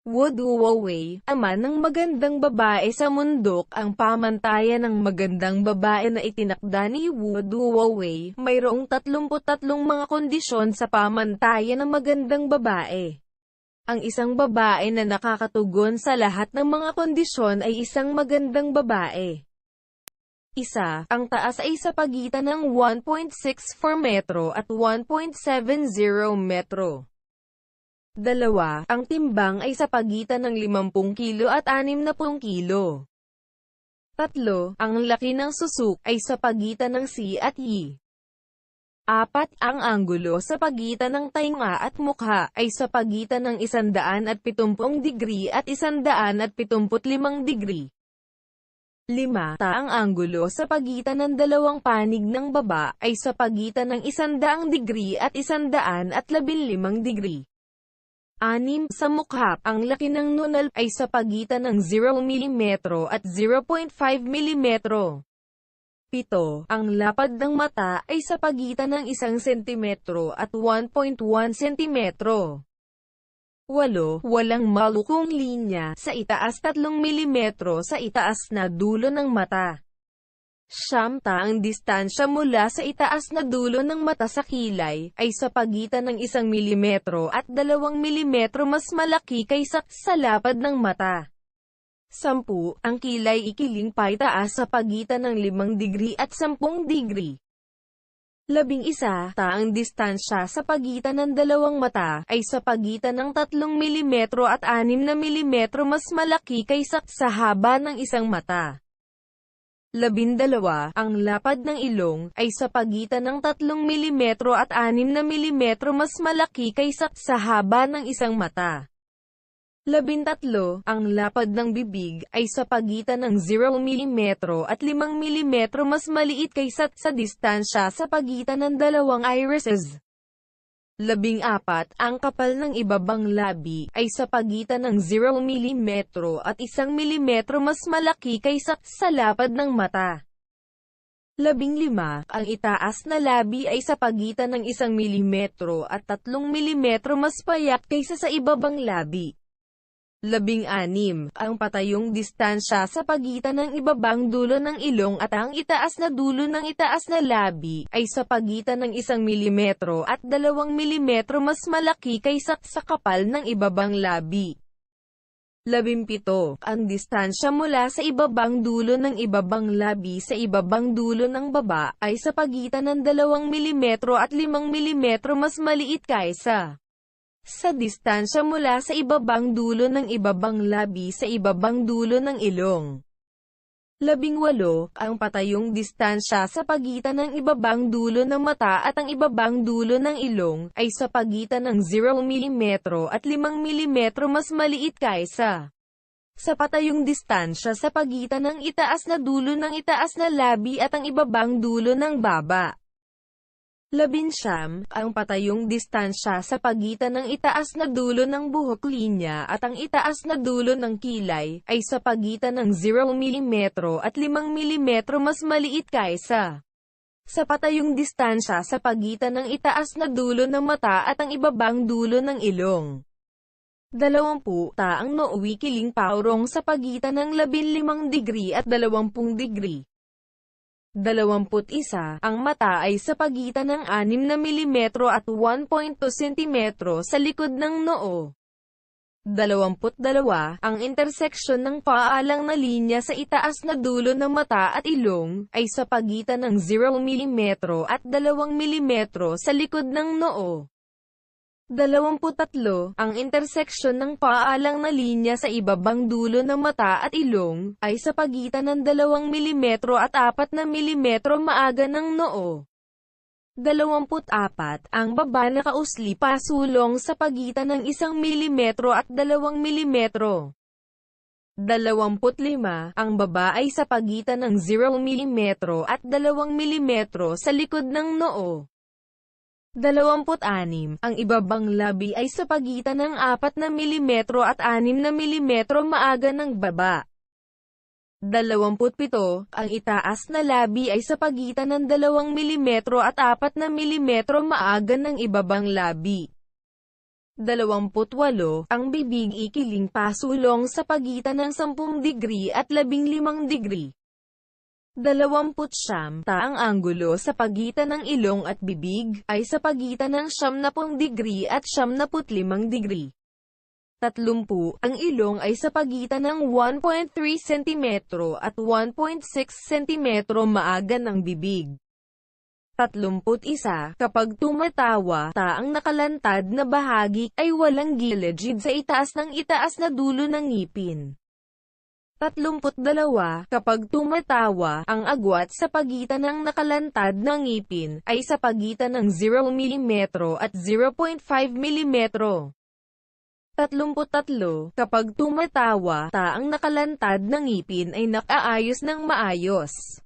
Wu Duowei, ama ng magandang babae sa mundok. Ang pamantayan ng magandang babae na itinakda ni Wu Duowei, mayroong 33 mga kondisyon sa pamantayan ng magandang babae. Ang isang babae na nakakatugon sa lahat ng mga kondisyon ay isang magandang babae. Isa, ang taas ay sa pagitan ng 1.64 metro at 1.70 metro. 2. Ang timbang ay sa pagitan ng 50 kilo at 60 kilo. 3. Ang laki ng susuk ay sa pagitan ng C at Y. 4. Ang anggulo sa pagitan ng tainga at mukha ay sa pagitan ng 170 degree at 175 degree. 5. Ang anggulo sa pagitan ng dalawang panig ng baba ay sa pagitan ng 100 degree at 115 degree. 6. Sa mukha, ang laki ng nunal ay sa pagitan ng 0 mm at 0.5 mm. 7. Ang lapad ng mata ay sa pagitan ng 1 cm at 1.1 cm. 8. Walang malukong linya sa itaas 3 mm sa itaas na dulo ng mata. 9. Ang distansya mula sa itaas na dulo ng mata sa kilay ay sa pagitan ng 1 mm at 2 mm mas malaki kaysa sa lapad ng mata. 10. Ang kilay ikiling paitaas sa pagitan ng 5 degree at 10 degree. 11. Ang distansya sa pagitan ng dalawang mata ay sa pagitan ng 3 mm at 6 mm mas malaki kaysa sa haba ng isang mata. 12. Ang lapad ng ilong ay sa pagitan ng 3 mm at 6 mm mas malaki kaysa sa haba ng isang mata. 13. Ang lapad ng bibig ay sa pagitan ng 0 mm at 5 mm mas maliit kaysa sa distansya sa pagitan ng dalawang irises. 14. Ang kapal ng ibabang labi ay sa pagitan ng 0 mm at 1 mm mas malaki kaysa sa lapad ng mata. 15. Ang itaas na labi ay sa pagitan ng 1 mm at 3 mm mas payak kaysa sa ibabang labi. 16. Ang patayong distansya sa pagitan ng ibabang dulo ng ilong at ang itaas na dulo ng itaas na labi ay sa pagitan ng 1 mm at 2 mm mas malaki kaysa sa kapal ng ibabang labi. 17. Ang distansya mula sa ibabang dulo ng ibabang labi sa ibabang dulo ng baba ay sa pagitan ng 2 mm at 5 mm mas maliit kaysa sa distansya mula sa ibabang dulo ng ibabang labi sa ibabang dulo ng ilong. 18. Ang patayong distansya sa pagitan ng ibabang dulo ng mata at ang ibabang dulo ng ilong ay sa pagitan ng 0 mm at 5 mm mas maliit kaysa sa patayong distansya sa pagitan ng itaas na dulo ng itaas na labi at ang ibabang dulo ng baba. 19. Ang patayong distansya sa pagitan ng itaas na dulo ng buhok linya at ang itaas na dulo ng kilay ay sa pagitan ng 0 mm at 5 mm mas maliit kaysa sa patayong distansya sa pagitan ng itaas na dulo ng mata at ang ibabang dulo ng ilong. 20. Ang noo kiling paurong sa pagitan ng 15 degree at 20 degree. 21. Ang mata ay sa pagitan ng 6 na mm at 1.2 cm sa likod ng noo. 22. Ang interseksyon ng paalang na linya sa itaas na dulo ng mata at ilong ay sa pagitan ng 0 mm at 2 mm sa likod ng noo. 23. Ang interseksyon ng paalang na linya sa ibabang dulo ng mata at ilong ay sa pagitan ng 2 mm at 4 na mm maaga ng noo. 24. Ang baba na kausli pasulong sa pagitan ng 1 mm at 2 mm. 25. Ang baba ay sa pagitan ng 0 mm at 2 mm sa likod ng noo. 26. Ang ibabang labi ay sa pagitan ng 4 na mm at 6 na mm maaga ng baba. 27. Ang itaas na labi ay sa pagitan ng 2 mm at 4 na mm maaga ng ibabang labi. 28. Ang bibig ikiling pasulong sa pagitan ng 10 degree at 15 degree. 29. Ang anggulo sa pagitan ng ilong at bibig ay sa pagitan ng 90 degree at 95 degree. 30. Ang ilong ay sa pagitan ng 1.3 cm at 1.6 cm maaga ng bibig. 31. Kapag tumatawa, ang nakalantad na bahagi ay walang gilid sa itaas na dulo ng ngipin. 32. Kapag tumatawa, ang agwat sa pagitan ng nakalantad na ngipin ay sa pagitan ng 0 mm at 0.5 mm. 33. Kapag tumatawa, ang nakalantad na ngipin ay nakaayos ng maayos.